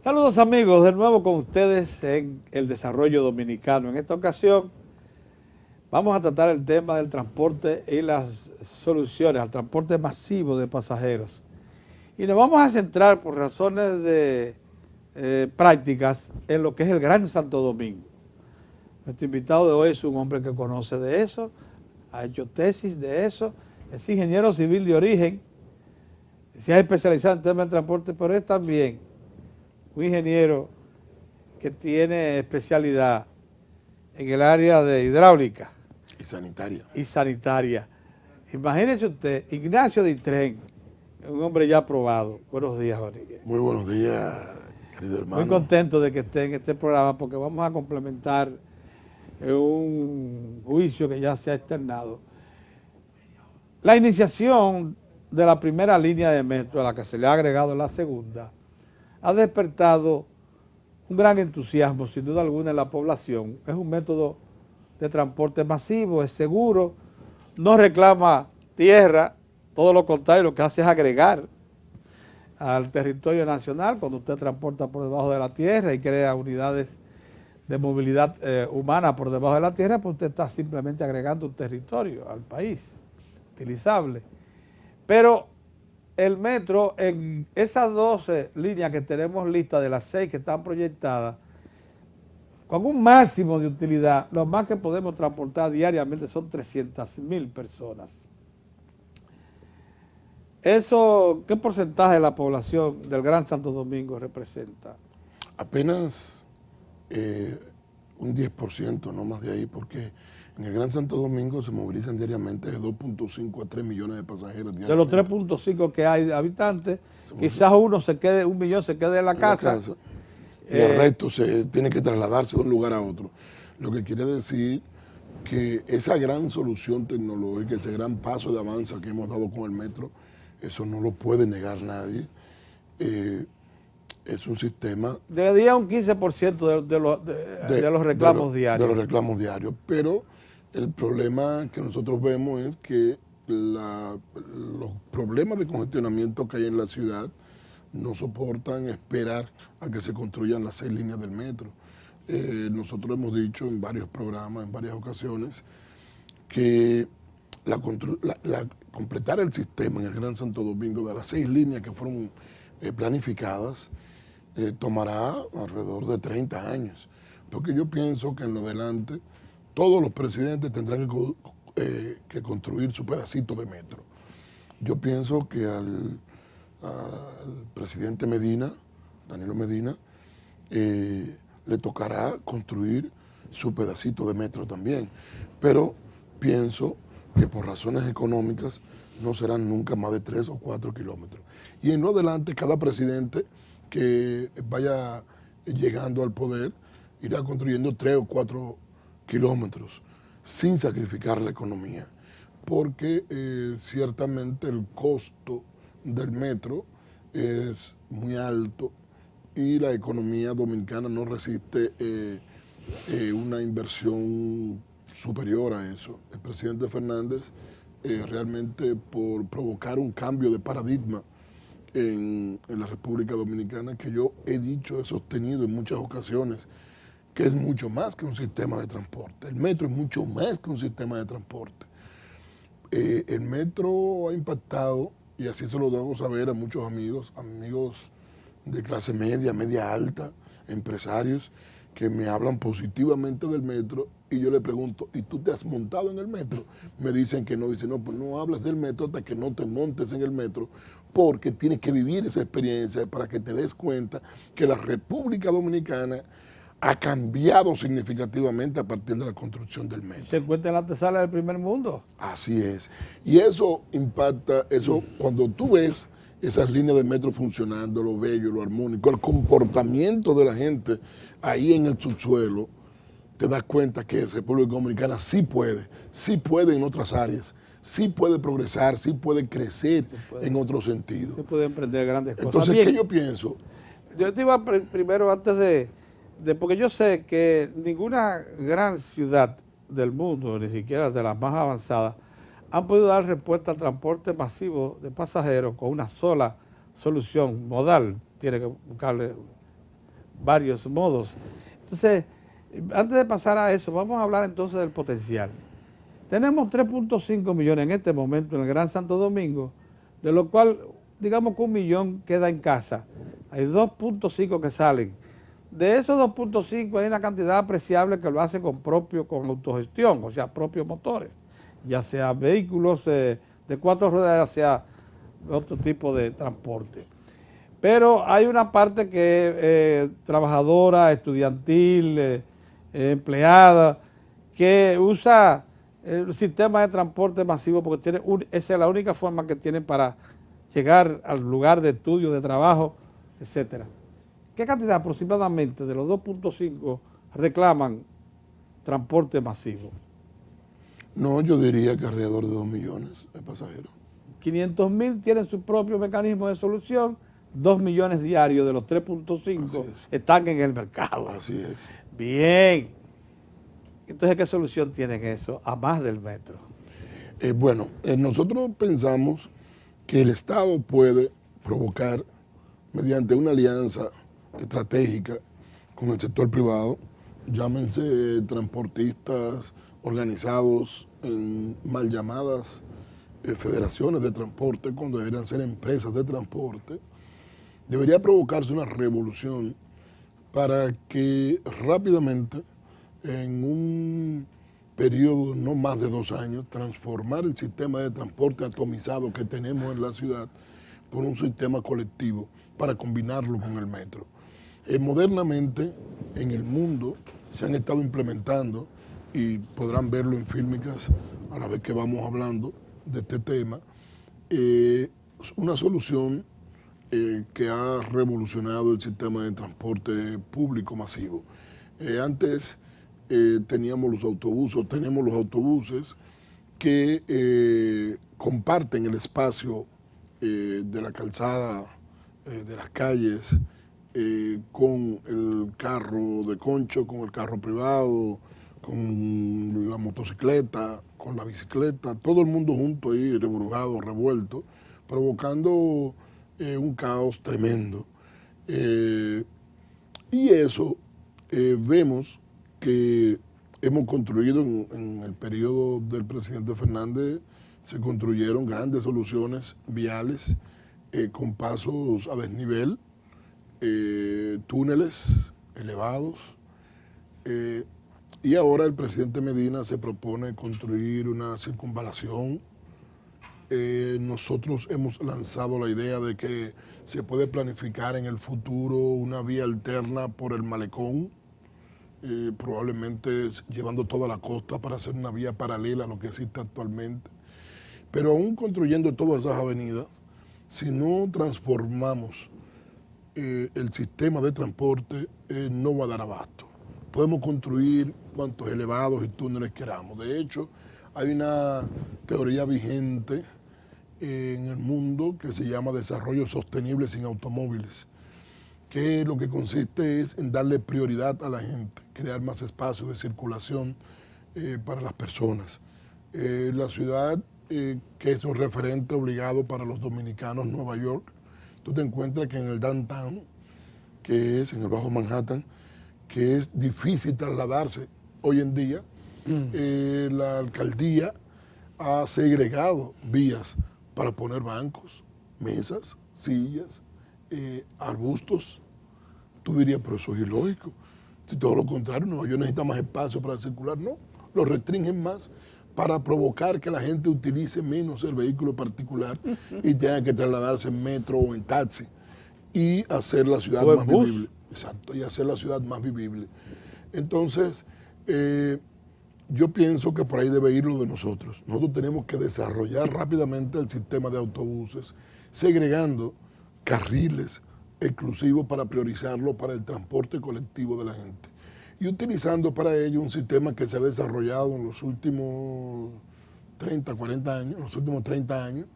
Saludos amigos, de nuevo con ustedes en El Desarrollo Dominicano. En esta ocasión vamos a tratar el tema del transporte y las soluciones al transporte masivo de pasajeros. Y nos vamos a centrar por razones de prácticas en lo que es el Gran Santo Domingo. Nuestro invitado de hoy es un hombre que conoce de eso, ha hecho tesis de eso, es ingeniero civil de origen, se ha especializado en temas de transporte, pero es también un ingeniero que tiene especialidad en el área de hidráulica y sanitaria. Imagínese usted, Ignacio Ditren, un hombre ya aprobado. Buenos días, Jorge. Muy buenos días, querido hermano. Muy contento de que esté en este programa porque vamos a complementar un juicio que ya se ha externado. La iniciación de la primera línea de metro, a la que se le ha agregado la segunda, ha despertado un gran entusiasmo, sin duda alguna, en la población. Es un método de transporte masivo, es seguro, no reclama tierra, todo lo contrario, lo que hace es agregar al territorio nacional cuando usted transporta por debajo de la tierra y crea unidades de movilidad humana por debajo de la tierra, pues usted está simplemente agregando un territorio al país, utilizable. Pero el metro, en esas 12 líneas que tenemos listas de las 6 que están proyectadas, con un máximo de utilidad, lo más que podemos transportar diariamente son 300.000 personas. Eso, ¿qué porcentaje de la población del Gran Santo Domingo representa? Apenas un 10%, no más de ahí, porque en el Gran Santo Domingo se movilizan diariamente de 2.5 a 3 millones de pasajeros diariamente. De los 3.5 que hay de habitantes, quizás un millón se quede en la casa. Y el resto se tiene que trasladarse de un lugar a otro. Lo que quiere decir que esa gran solución tecnológica, ese gran paso de avance que hemos dado con el metro, eso no lo puede negar nadie. Es un sistema... Debería un 15% de los reclamos diarios. De los reclamos diarios, pero el problema que nosotros vemos es que los problemas de congestionamiento que hay en la ciudad no soportan esperar a que se construyan las 6 líneas del metro. Nosotros hemos dicho en varios programas, en varias ocasiones, que completar el sistema en el Gran Santo Domingo de las 6 líneas que fueron planificadas tomará alrededor de 30 años. Porque yo pienso que en lo adelante todos los presidentes tendrán que construir su pedacito de metro. Yo pienso que al presidente Medina, Danilo Medina, le tocará construir su pedacito de metro también. Pero pienso que por razones económicas no serán nunca más de 3 o 4 kilómetros. Y en lo adelante, cada presidente que vaya llegando al poder irá construyendo 3 o 4 kilómetros sin sacrificar la economía, porque ciertamente el costo del metro es muy alto y la economía dominicana no resiste una inversión superior a eso. El presidente Fernández realmente por provocar un cambio de paradigma en la República Dominicana, que yo he dicho, he sostenido en muchas ocasiones, que es mucho más que un sistema de transporte. El metro es mucho más que un sistema de transporte. El metro ha impactado, y así se lo debo saber a muchos amigos de clase media, media alta, empresarios, que me hablan positivamente del metro, y yo le pregunto, ¿y tú te has montado en el metro? Me dicen que no, dicen, no, pues no hables del metro hasta que no te montes en el metro, porque tienes que vivir esa experiencia para que te des cuenta que la República Dominicana ha cambiado significativamente a partir de la construcción del metro. Se encuentra en la antesala del primer mundo. Así es. Y eso impacta, cuando tú ves esas líneas de metro funcionando, lo bello, lo armónico, el comportamiento de la gente ahí en el subsuelo, te das cuenta que República Dominicana sí puede en otras áreas, sí puede progresar, sí puede crecer en otro sentido. Se puede emprender grandes cosas. Entonces, bien, ¿qué yo pienso? Yo te iba primero, antes de porque yo sé que ninguna gran ciudad del mundo, ni siquiera de las más avanzadas, han podido dar respuesta al transporte masivo de pasajeros con una sola solución modal. Tiene que buscarle varios modos. Entonces, antes de pasar a eso, vamos a hablar entonces del potencial. Tenemos 3.5 millones en este momento en el Gran Santo Domingo, de lo cual, digamos que 1 millón queda en casa. Hay 2.5 que salen. De esos 2.5 hay una cantidad apreciable que lo hace con autogestión, o sea, propios motores, ya sea vehículos de 4 ruedas, ya sea otro tipo de transporte. Pero hay una parte que trabajadora, estudiantil, empleada, que usa el sistema de transporte masivo porque esa es la única forma que tienen para llegar al lugar de estudio, de trabajo, etcétera. ¿Qué cantidad aproximadamente de los 2.5 reclaman transporte masivo? No, yo diría que alrededor de 2 millones de pasajeros. 500.000 tienen su propio mecanismo de solución, 2 millones diarios de los 3.5 están en el mercado. Así es. Bien. Entonces, ¿qué solución tienen eso a más del metro? Bueno, nosotros pensamos que el Estado puede provocar, mediante una alianza estratégica con el sector privado, llámense transportistas organizados en mal llamadas federaciones de transporte, cuando deberían ser empresas de transporte, debería provocarse una revolución para que rápidamente, en un periodo no más de 2 años, transformar el sistema de transporte atomizado que tenemos en la ciudad por un sistema colectivo para combinarlo con el metro. Modernamente, en el mundo, se han estado implementando, y podrán verlo en fílmicas a la vez que vamos hablando de este tema, una solución que ha revolucionado el sistema de transporte público masivo. Antes tenemos tenemos los autobuses que comparten el espacio de la calzada, de las calles, con el carro de concho, con el carro privado, con la motocicleta, con la bicicleta, todo el mundo junto ahí, reburujado, revuelto, provocando un caos tremendo. Y eso vemos que hemos construido en el periodo del presidente Fernández, se construyeron grandes soluciones viales con pasos a desnivel, túneles elevados, y ahora el presidente Medina se propone construir una circunvalación. Nosotros hemos lanzado la idea de que se puede planificar en el futuro una vía alterna por el Malecón, probablemente llevando toda la costa para hacer una vía paralela a lo que existe actualmente. Pero aún construyendo todas esas avenidas, si no transformamos el sistema de transporte, no va a dar abasto. Podemos construir cuantos elevados y túneles queramos. De hecho, hay una teoría vigente en el mundo que se llama desarrollo sostenible sin automóviles, que lo que consiste es en darle prioridad a la gente, crear más espacios de circulación para las personas. La ciudad, que es un referente obligado para los dominicanos, Nueva York, tú te encuentras que en el downtown, que es en el Bajo Manhattan, que es difícil trasladarse hoy en día, la alcaldía ha segregado vías para poner bancos, mesas, sillas, arbustos. Tú dirías, pero eso es ilógico. Si todo lo contrario, Nueva York necesita más espacio para circular. No, lo restringen más para provocar que la gente utilice menos el vehículo particular y tenga que trasladarse en metro o en taxi y hacer la ciudad más vivible. Exacto, y hacer la ciudad más vivible. Entonces, yo pienso que por ahí debe ir lo de nosotros. Nosotros tenemos que desarrollar rápidamente el sistema de autobuses, segregando carriles exclusivos para priorizarlo para el transporte colectivo de la gente. Y utilizando para ello un sistema que se ha desarrollado en los últimos 30, 40 años, los últimos 30 años,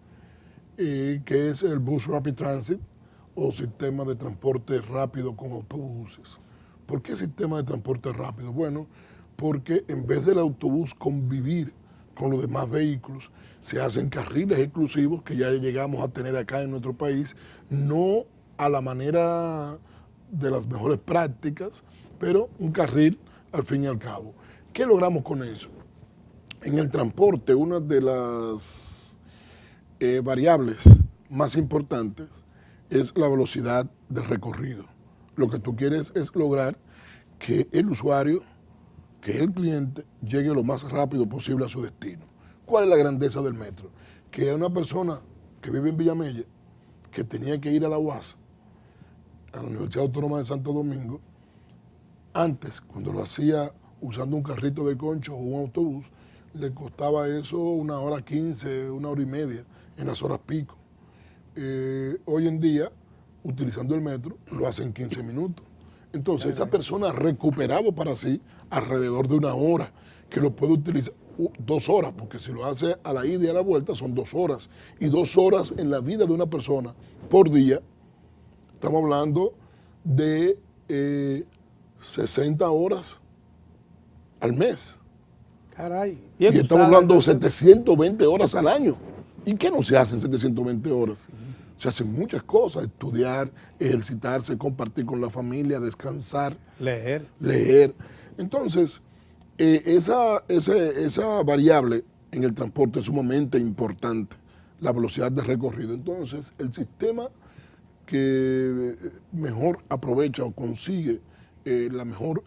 que es el Bus Rapid Transit, o sistema de transporte rápido con autobuses. ¿Por qué sistema de transporte rápido? Bueno, porque en vez del autobús convivir con los demás vehículos, se hacen carriles exclusivos que ya llegamos a tener acá en nuestro país, no a la manera de las mejores prácticas, pero un carril al fin y al cabo. ¿Qué logramos con eso? En el transporte, una de las variables más importantes es la velocidad de recorrido. Lo que tú quieres es lograr que el usuario, que el cliente, llegue lo más rápido posible a su destino. ¿Cuál es la grandeza del metro? Que una persona que vive en Villamella, que tenía que ir a la UAS, a la Universidad Autónoma de Santo Domingo, antes, cuando lo hacía usando un carrito de concho o un autobús, le costaba eso 1 hora 15, 1 hora y media en las horas pico. Hoy en día, utilizando el metro, lo hace en 15 minutos. Entonces, esa persona ha recuperado para sí alrededor de 1 hora, que lo puede utilizar 2 horas, porque si lo hace a la ida y a la vuelta son 2 horas. Y 2 horas en la vida de una persona por día, estamos hablando de 60 horas al mes. Caray. Y estamos hablando de 720 horas al año. ¿Y qué no se hace en 720 horas? Se hacen muchas cosas: estudiar, ejercitarse, compartir con la familia, descansar, leer. Entonces, esa variable en el transporte es sumamente importante, la velocidad de recorrido. Entonces, el sistema que mejor aprovecha o consigue la mejor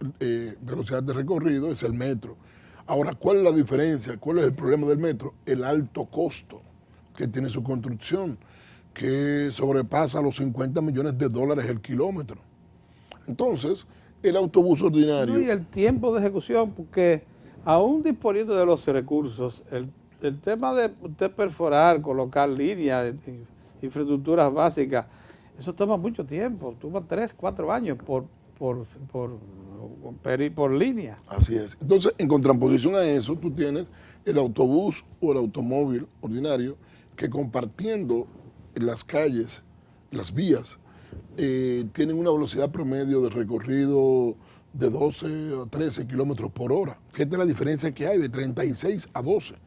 velocidad de recorrido es el metro. Ahora, ¿cuál es la diferencia? ¿Cuál es el problema del metro? El alto costo que tiene su construcción, que sobrepasa los $50 millones el kilómetro. Entonces, el autobús ordinario... No, y el tiempo de ejecución, porque aún disponiendo de los recursos, el tema de usted perforar, colocar líneas, infraestructuras básicas, eso toma mucho tiempo, toma 3, 4 años por línea. Así es. Entonces, en contraposición a eso, tú tienes el autobús o el automóvil ordinario que, compartiendo las calles, las vías, tienen una velocidad promedio de recorrido de 12 a 13 kilómetros por hora. Fíjate la diferencia que hay de 36 a 12. O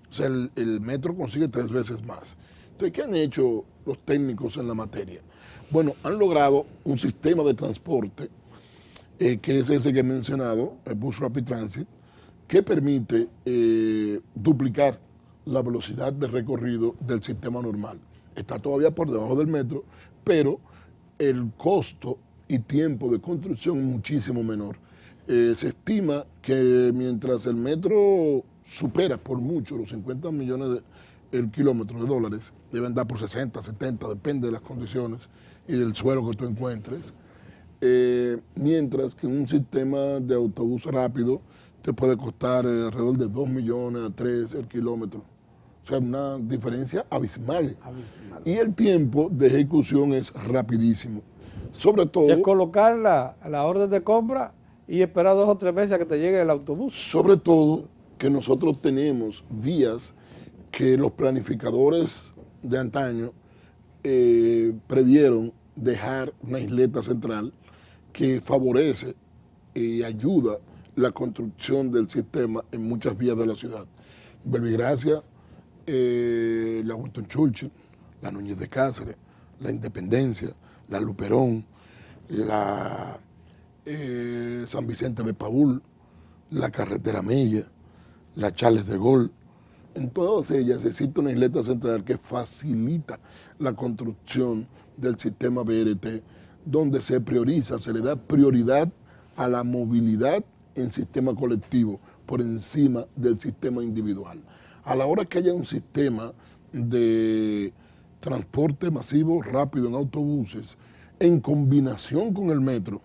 sea, el metro consigue 3 veces más. Entonces, ¿qué han hecho los técnicos en la materia? Bueno, han logrado un sistema de transporte, que es ese que he mencionado, el Bus Rapid Transit, que permite duplicar la velocidad de recorrido del sistema normal. Está todavía por debajo del metro, pero el costo y tiempo de construcción es muchísimo menor. Se estima que mientras el metro supera por mucho los 50 millones el kilómetro de dólares, deben dar por 60, 70, depende de las condiciones y del suelo que tú encuentres, mientras que un sistema de autobús rápido te puede costar alrededor de 2 millones a 3 el kilómetro. O sea, una diferencia abismal. Y el tiempo de ejecución es rapidísimo. Sobre todo... Y es colocar la orden de compra y esperar 2 o 3 meses a que te llegue el autobús. Sobre todo que nosotros tenemos vías que los planificadores de antaño previeron dejar una isleta central que favorece y ayuda la construcción del sistema en muchas vías de la ciudad. Belvigracia, la Winston Churchill, la Núñez de Cáceres, la Independencia, la Luperón, la San Vicente de Paúl, la Carretera Mella, la Charles de Gaulle. En todas ellas existe una isleta central que facilita la construcción del sistema BRT, donde se prioriza, se le da prioridad a la movilidad en sistema colectivo por encima del sistema individual. A la hora que haya un sistema de transporte masivo rápido en autobuses, en combinación con el metro,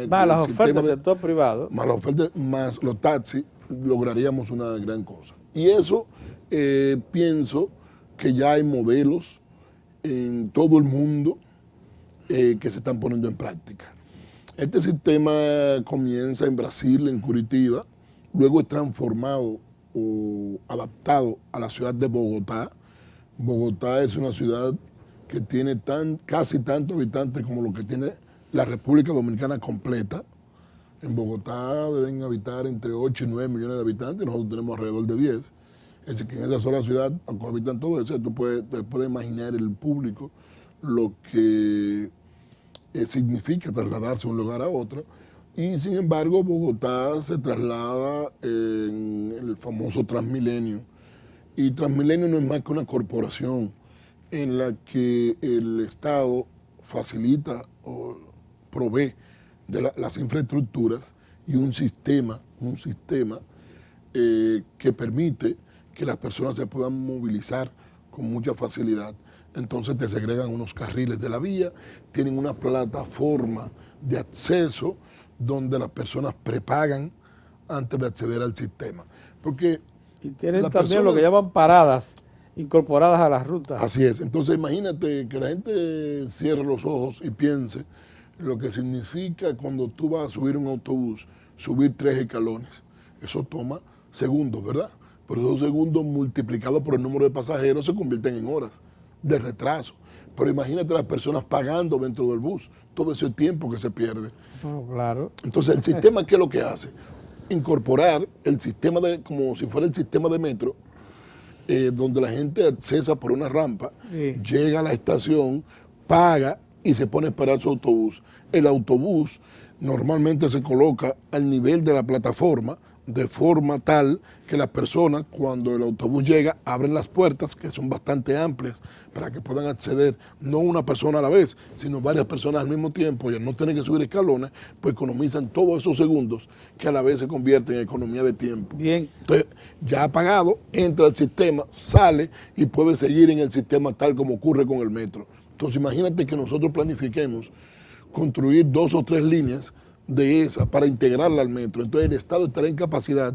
Más las ofertas del sector privado. Más las ofertas, más los taxis, lograríamos una gran cosa. Y eso pienso que ya hay modelos en todo el mundo que se están poniendo en práctica. Este sistema comienza en Brasil, en Curitiba, luego es transformado o adaptado a la ciudad de Bogotá. Bogotá es una ciudad que tiene casi tantos habitantes como lo que tiene la República Dominicana completa. En Bogotá deben habitar entre 8 y 9 millones de habitantes, nosotros tenemos alrededor de 10. Es decir, que en esa sola ciudad habitan todo eso, te puedes imaginar el público lo que significa trasladarse de un lugar a otro. Y sin embargo, Bogotá se traslada en el famoso Transmilenio. Y Transmilenio no es más que una corporación en la que el Estado facilita o provee de las infraestructuras y un sistema que permite que las personas se puedan movilizar con mucha facilidad. Entonces te segregan unos carriles de la vía, tienen una plataforma de acceso donde las personas prepagan antes de acceder al sistema. Porque y tienen también lo que llaman paradas incorporadas a las rutas. Así es. Entonces imagínate que la gente cierre los ojos y piense lo que significa cuando tú vas a subir un autobús, subir 3 escalones. Eso toma segundos, ¿verdad? Pero esos segundos multiplicados por el número de pasajeros se convierten en horas de retraso. Pero imagínate las personas pagando dentro del bus, todo ese tiempo que se pierde. Oh, claro. Entonces, el sistema, ¿qué es lo que hace? Incorporar el sistema como si fuera el sistema de metro, donde la gente accesa por una rampa, sí, llega a la estación, paga y se pone a esperar su autobús. El autobús normalmente se coloca al nivel de la plataforma, de forma tal que las personas, cuando el autobús llega, abren las puertas, que son bastante amplias, para que puedan acceder, no una persona a la vez, sino varias personas al mismo tiempo, y al no tener que subir escalones, pues economizan todos esos segundos, que a la vez se convierten en economía de tiempo. Bien. Entonces, ya ha pagado, entra al sistema, sale y puede seguir en el sistema tal como ocurre con el metro. Entonces, imagínate que nosotros planifiquemos construir 2 o 3 líneas de esa para integrarla al metro. Entonces el Estado estará en capacidad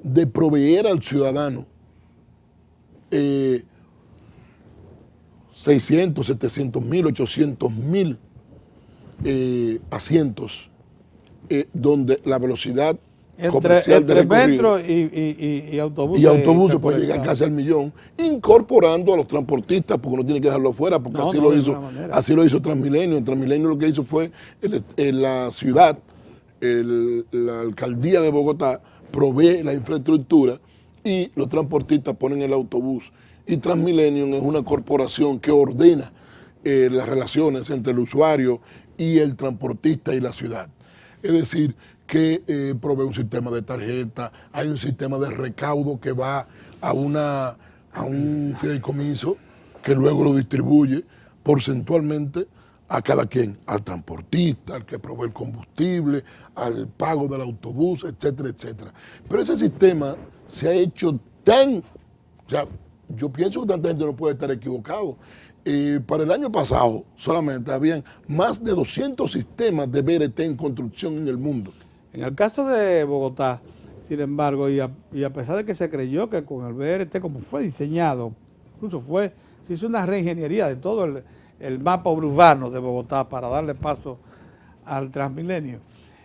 de proveer al ciudadano 600, 700 mil, 800 mil asientos donde la velocidad comercial de recorrido metro y autobuses. Y autobuses puede llegar casi al 1.000.000, incorporando a los transportistas, porque no tiene que dejarlo afuera, porque así lo hizo Transmilenio. En Transmilenio lo que hizo fue la ciudad, la alcaldía de Bogotá provee la infraestructura y los transportistas ponen el autobús. Y Transmilenio es una corporación que ordena las relaciones entre el usuario y el transportista y la ciudad. Es decir, que provee un sistema de tarjeta, hay un sistema de recaudo que va a un fideicomiso que luego lo distribuye porcentualmente a cada quien, al transportista, al que provee el combustible, al pago del autobús, etcétera, etcétera. Pero ese sistema se ha hecho tan, o sea, yo pienso que tanta gente no puede estar equivocado. Para el año pasado solamente habían más de 200 sistemas de BRT en construcción en el mundo. En el caso de Bogotá, sin embargo, y a pesar de que se creyó que con el BRT, como fue diseñado, incluso se hizo una reingeniería de todo el mapa urbano de Bogotá para darle paso al Transmilenio.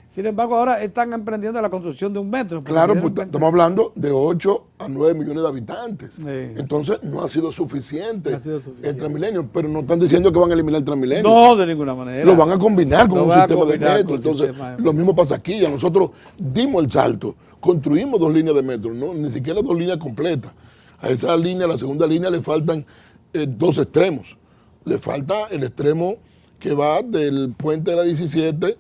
Sin embargo, ahora están emprendiendo la construcción de un metro. Claro, pues estamos hablando de 8 a 9 millones de habitantes. Sí. Entonces, no ha sido suficiente el Transmilenio, pero no están diciendo que van a eliminar el Transmilenio. No, de ninguna manera. Lo van a combinar con un sistema de metro. Entonces, lo mismo pasa aquí. Nosotros dimos el salto, construimos 2 líneas de metro, no, ni siquiera 2 líneas completas. A esa línea, a la segunda línea, le faltan 2 extremos. Le falta el extremo que va del puente de la 17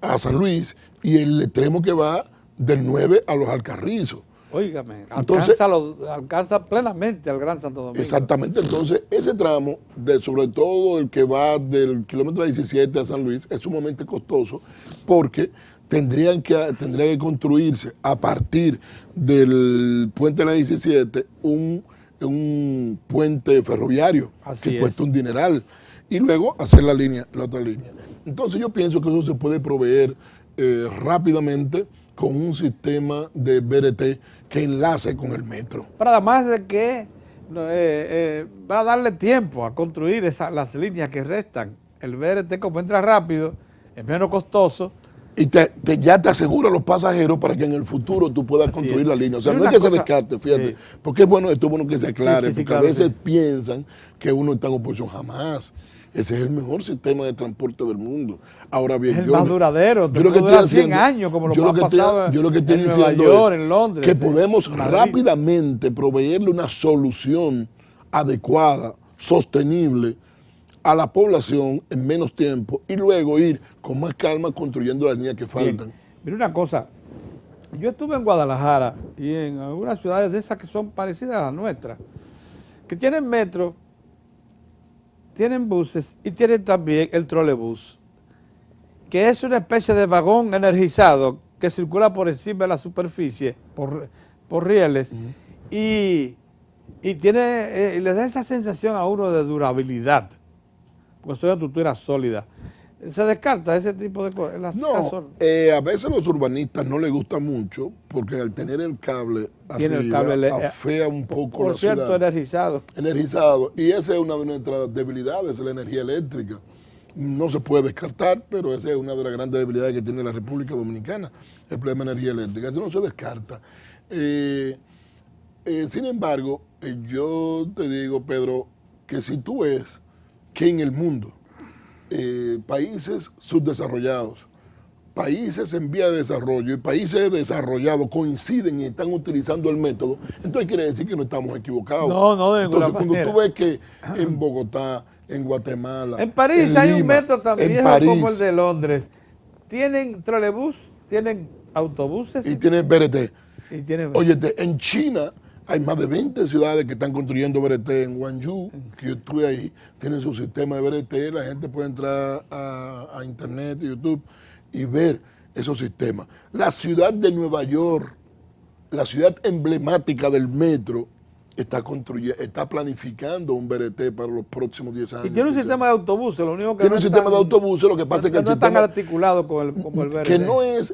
a San Luis y el extremo que va del 9 a los Alcarrizos. Óigame, entonces, alcanza plenamente al Gran Santo Domingo. Exactamente, entonces ese tramo, sobre todo el que va del kilómetro 17 a San Luis, es sumamente costoso porque tendría que construirse a partir del puente de la 17 un puente ferroviario que cuesta un dineral y luego hacer la otra línea. Entonces yo pienso que eso se puede proveer rápidamente con un sistema de BRT que enlace con el metro. Pero además de que va a darle tiempo a construir las líneas que restan. El BRT, como entra rápido, es menos costoso. Y ya te asegura a los pasajeros para que en el futuro tú puedas construir la línea. O sea, no es que se descarte, fíjate. Sí. Porque es bueno que se aclare, porque claro, a veces piensan que uno está en oposición. Jamás. Ese es el mejor sistema de transporte del mundo. Ahora bien, es el más duradero. Yo lo que dura 100 años, como lo que ha pasado en Nueva York, en Londres. Que podemos rápidamente proveerle una solución adecuada, sostenible a la población en menos tiempo y luego ir con más calma construyendo las líneas que faltan. Bien. Mira una cosa, yo estuve en Guadalajara y en algunas ciudades de esas que son parecidas a las nuestras, que tienen metro, tienen buses y tienen también el trolebús, que es una especie de vagón energizado que circula por encima de la superficie, por rieles, y tiene, le da esa sensación a uno de durabilidad, porque es una estructura sólida. ¿Se descarta ese tipo de cosas? No, a veces los urbanistas no les gusta mucho porque al tener el cable tiene arriba, el cable afea un poco por la cierto, ciudad. energizado. Energizado. Y esa es una de nuestras debilidades, la energía eléctrica. No se puede descartar, pero esa es una de las grandes debilidades que tiene la República Dominicana, el problema de energía eléctrica. Eso no se descarta. Sin embargo, yo te digo, Pedro, que si tú ves que en el mundo países subdesarrollados, países en vía de desarrollo y países desarrollados coinciden y están utilizando el método, entonces quiere decir que no estamos equivocados. No, de ninguna Entonces, cuando manera. tú ves que en Bogotá, en Guatemala, En París en hay un Lima, metro tan en viejo París, como el de Londres. Tienen trolebús, tienen autobuses y tiene BRT. y tienen... Oye, en China hay más de 20 ciudades que están construyendo BRT. En Guangzhou, que yo estuve ahí, tienen su sistema de BRT. La gente puede entrar a internet, YouTube y ver esos sistemas. La ciudad de Nueva York, la ciudad emblemática del metro, está planificando un BRT para los próximos 10 años. Y tiene un sistema de autobuses, lo único que tiene no un es sistema tan- de autobuses, lo que pasa es que el no es tan sistema articulado como el verde. que no es,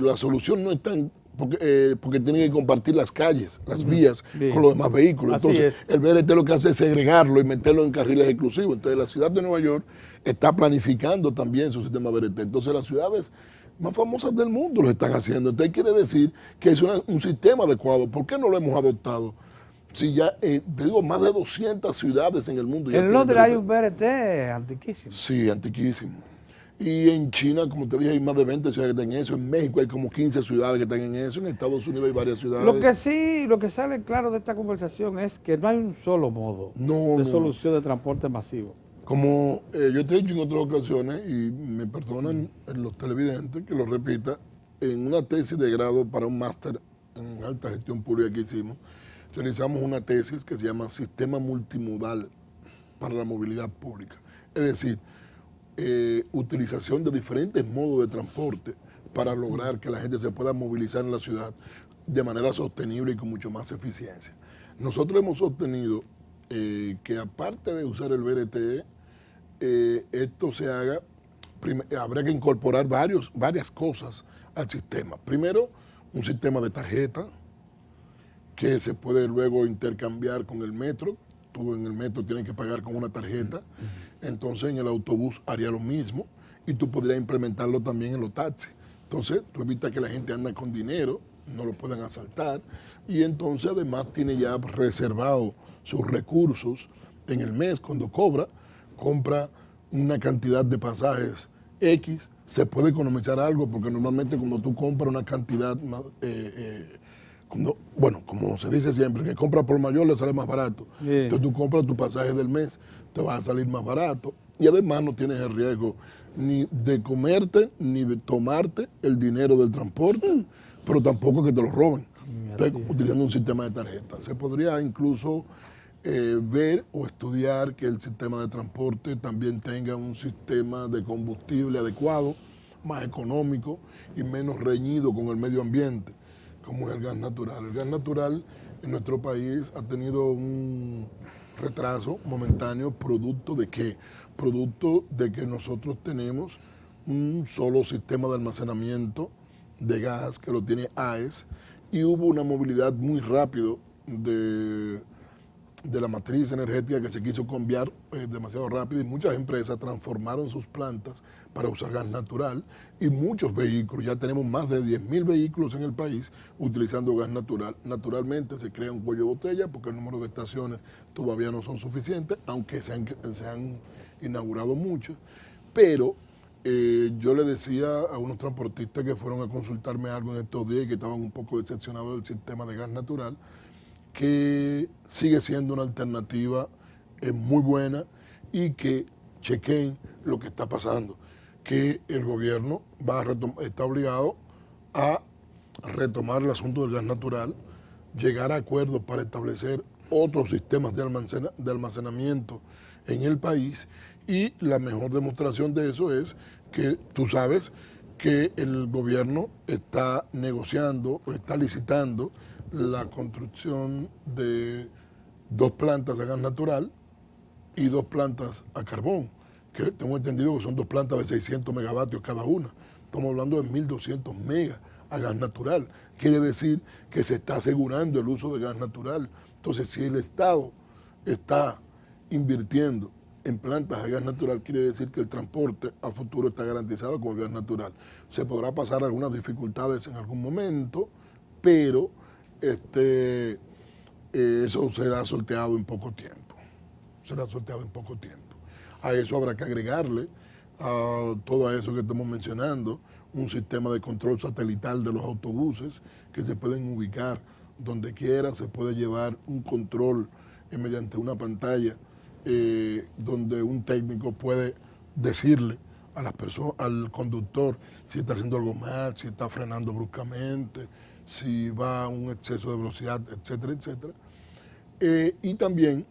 la solución no es tan, porque tienen que compartir las calles, las vías Bien. con los demás vehículos. Así Entonces, es. el BRT lo que hace es segregarlo y meterlo en carriles exclusivos. Entonces, la ciudad de Nueva York está planificando también su sistema BRT. Entonces, las ciudades más famosas del mundo lo están haciendo. Entonces, quiere decir que es un sistema adecuado. ¿Por qué no lo hemos adoptado? Si ya, te digo, más de 200 ciudades en el mundo ya En tienen Londres hay BRT. un BRT antiquísimo. Sí, antiquísimo. Y en China, como te dije, hay más de 20 ciudades que están en eso. En México hay como 15 ciudades que están en eso. En Estados Unidos hay varias ciudades. Lo que sale claro de esta conversación es que no hay un solo modo No, de no. solución de transporte masivo. Como yo te he dicho en otras ocasiones, y me perdonan los televidentes que lo repita, en una tesis de grado para un máster en alta gestión pública que hicimos, realizamos una tesis que se llama Sistema Multimodal para la Movilidad Pública. Es decir, utilización de diferentes modos de transporte para lograr que la gente se pueda movilizar en la ciudad de manera sostenible y con mucho más eficiencia. Nosotros hemos obtenido que aparte de usar el BRT, esto se haga, habría que incorporar varias cosas al sistema. Primero, un sistema de tarjeta que se puede luego intercambiar con el metro. Tú en el metro tienes que pagar con una tarjeta. Entonces en el autobús haría lo mismo y tú podrías implementarlo también en los taxis. Entonces tú evitas que la gente anda con dinero, no lo puedan asaltar y entonces además tiene ya reservado sus recursos en el mes cuando compra una cantidad de pasajes X, se puede economizar algo porque normalmente cuando tú compras una cantidad más, como se dice siempre, que compra por mayor le sale más barato. Bien. Entonces tú compras tu pasaje del mes, te va a salir más barato y además no tienes el riesgo ni de comerte ni de tomarte el dinero del transporte, pero tampoco que te lo roben. Entonces, utilizando un sistema de tarjeta. Se podría incluso ver o estudiar que el sistema de transporte también tenga un sistema de combustible adecuado, más económico y menos reñido con el medio ambiente, como es el gas natural. El gas natural en nuestro país ha tenido un retraso momentáneo, ¿producto de qué? Producto de que nosotros tenemos un solo sistema de almacenamiento de gas que lo tiene AES y hubo una movilidad muy rápido de la matriz energética que se quiso cambiar demasiado rápido y muchas empresas transformaron sus plantas para usar gas natural y muchos vehículos, ya tenemos más de 10.000 vehículos en el país utilizando gas natural. Naturalmente se crea un cuello de botella porque el número de estaciones todavía no son suficientes, aunque se han inaugurado muchas, pero yo le decía a unos transportistas que fueron a consultarme algo en estos días y que estaban un poco decepcionados del sistema de gas natural, que sigue siendo una alternativa es muy buena y que chequen lo que está pasando, que el gobierno está obligado a retomar el asunto del gas natural, llegar a acuerdos para establecer otros sistemas de almacenamiento en el país, y la mejor demostración de eso es que tú sabes que el gobierno está negociando o está licitando la construcción de 2 plantas de gas natural y 2 plantas a carbón, que tengo entendido que son 2 plantas de 600 megavatios cada una. Estamos hablando de 1.200 megas a gas natural. Quiere decir que se está asegurando el uso de gas natural. Entonces, si el Estado está invirtiendo en plantas de gas natural, quiere decir que el transporte a futuro está garantizado con el gas natural. Se podrá pasar algunas dificultades en algún momento, pero eso será sorteado en poco tiempo. A eso habrá que agregarle, a todo eso que estamos mencionando, un sistema de control satelital de los autobuses que se pueden ubicar donde quiera. Se puede llevar un control mediante una pantalla donde un técnico puede decirle a las personas, al conductor, si está haciendo algo mal, si está frenando bruscamente, si va a un exceso de velocidad, etcétera, etcétera. Y también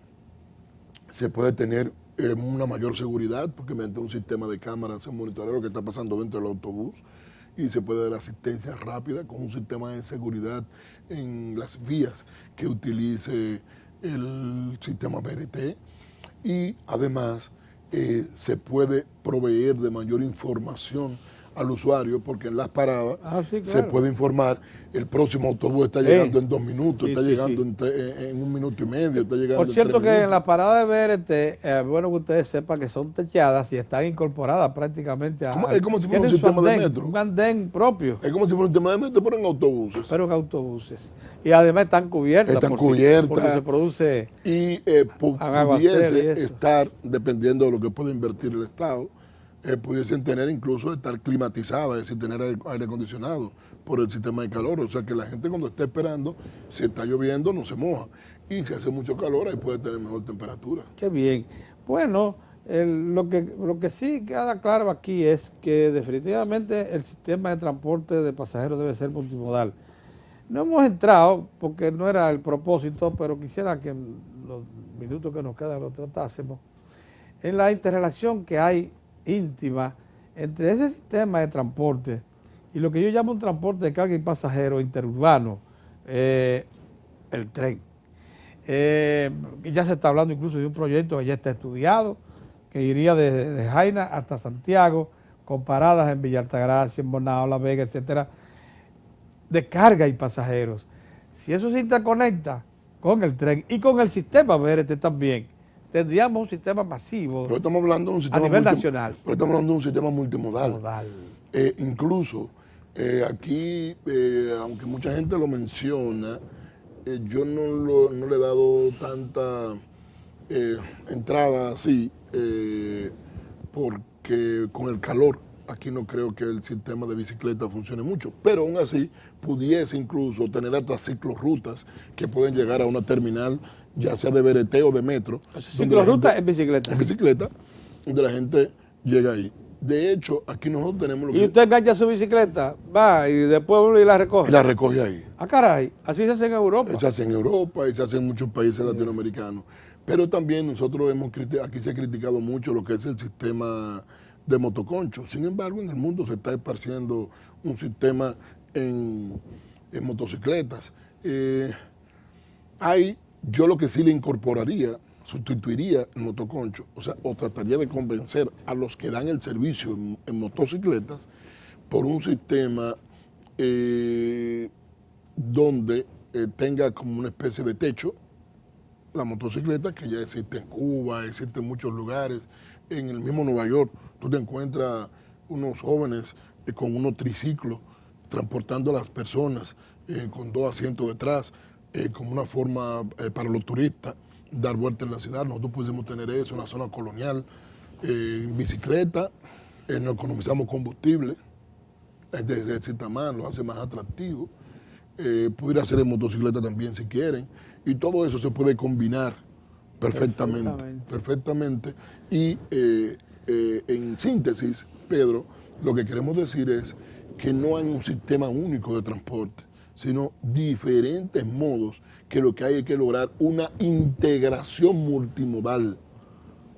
se puede tener una mayor seguridad, porque mediante un sistema de cámaras se monitorea lo que está pasando dentro del autobús, y se puede dar asistencia rápida con un sistema de seguridad en las vías que utilice el sistema BRT. Y además se puede proveer de mayor información al usuario, porque en las paradas sí, claro, se puede informar: el próximo autobús está llegando en 2 minutos, está llegando en 1 minuto y medio, está llegando Por cierto en 3 que minutos. en la parada de BRT, es bueno que ustedes sepan que son techadas y están incorporadas prácticamente a... Es como si fuera un tienen su sistema de andén, metro. un andén propio, Es como si fuera un sistema de metro, pero en autobuses. pero en autobuses. Y además están cubiertas. Están por cubiertas. porque se produce... Y aguacero y pudiese eso. estar, dependiendo de lo que pueda invertir el Estado, pudiesen tener incluso estar climatizadas, es decir, tener aire acondicionado por el sistema de calor. O sea que la gente, cuando esté esperando, si está lloviendo, no se moja. Y si hace mucho calor, ahí puede tener mejor temperatura. Qué bien. Bueno, lo que sí queda claro aquí es que definitivamente el sistema de transporte de pasajeros debe ser multimodal. No hemos entrado, porque no era el propósito, pero quisiera que en los minutos que nos quedan lo tratásemos, en la interrelación que hay íntima entre ese sistema de transporte y lo que yo llamo un transporte de carga y pasajeros interurbano, el tren. Ya se está hablando incluso de un proyecto que ya está estudiado, que iría de Jaina hasta Santiago, con paradas en Villa Altagracia, en Bonao, La Vega, etcétera, de carga y pasajeros. Si eso se interconecta con el tren y con el sistema BRT también, tendríamos un sistema masivo. Pero estamos hablando de un sistema a nivel nacional. Pero estamos hablando de un sistema multimodal. Incluso aquí, aunque mucha gente lo menciona, yo no le he dado tanta entrada así, porque con el calor aquí no creo que el sistema de bicicleta funcione mucho, pero aún así pudiese incluso tener hasta ciclorrutas que pueden llegar a una terminal, ya sea de BRT o de metro. Ciclorruta en bicicleta. En bicicleta, donde la gente llega ahí. De hecho, aquí nosotros tenemos... ¿Y usted engancha su bicicleta, va y después uno y la recoge? Y la recoge ahí. Ah, caray, así se hace en Europa. Se hace en Europa y se hace en muchos países latinoamericanos. Pero también nosotros aquí se ha criticado mucho lo que es el sistema de motoconcho. Sin embargo, en el mundo se está esparciendo un sistema en motocicletas. Yo lo que sí le incorporaría, sustituiría el motoconcho, o trataría de convencer a los que dan el servicio en motocicletas por un sistema donde tenga como una especie de techo la motocicleta, que ya existe en Cuba, existe en muchos lugares. En el mismo Nueva York tú te encuentras unos jóvenes con unos triciclos transportando a las personas con 2 asientos detrás, como una forma para los turistas dar vuelta en la ciudad. Nosotros pudiésemos tener eso en la zona colonial, en bicicleta, no economizamos combustible, desde cierta manera lo hace más atractivo. Pudiera ser en motocicleta también si quieren, y todo eso se puede combinar Perfectamente, perfectamente. Y en síntesis, Pedro, lo que queremos decir es que no hay un sistema único de transporte, sino diferentes modos que lo que hay es que lograr una integración multimodal,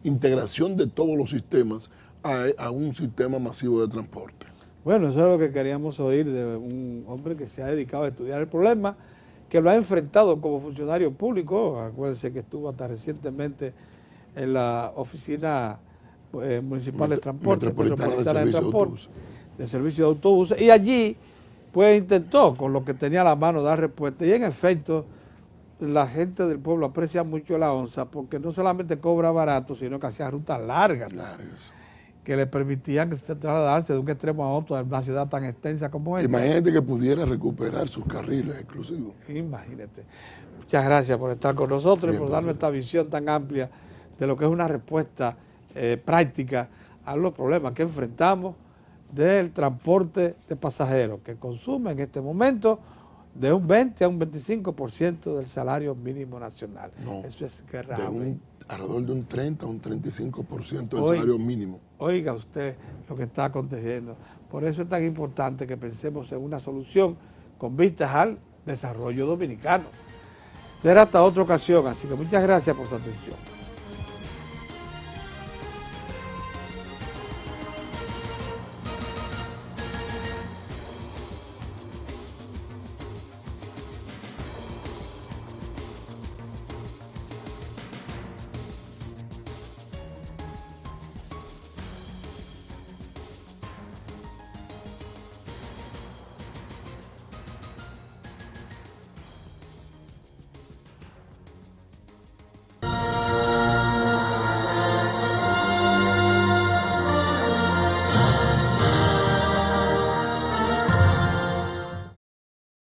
integración de todos los sistemas a un sistema masivo de transporte. Bueno, eso es lo que queríamos oír de un hombre que se ha dedicado a estudiar el problema, que lo ha enfrentado como funcionario público. Acuérdense que estuvo hasta recientemente en la oficina municipal de transporte, Metropolitana de servicio de autobús. de servicio de autobuses, y allí pues intentó con lo que tenía a la mano dar respuesta, y en efecto la gente del pueblo aprecia mucho la onza porque no solamente cobra barato, sino que hacía rutas largas que le permitían trasladarse de un extremo a otro de una ciudad tan extensa como esta. Imagínate que pudiera recuperar sus carriles exclusivos. Imagínate. Muchas gracias por estar con nosotros y por darnos esta visión tan amplia de lo que es una respuesta práctica a los problemas que enfrentamos del transporte de pasajeros, que consume en este momento de un 20 a un 25% del salario mínimo nacional. No, eso es grave. Alrededor de un 30 a un 35% del salario mínimo. Oiga usted lo que está aconteciendo. Por eso es tan importante que pensemos en una solución con vistas al desarrollo dominicano. Será hasta otra ocasión, así que muchas gracias por su atención.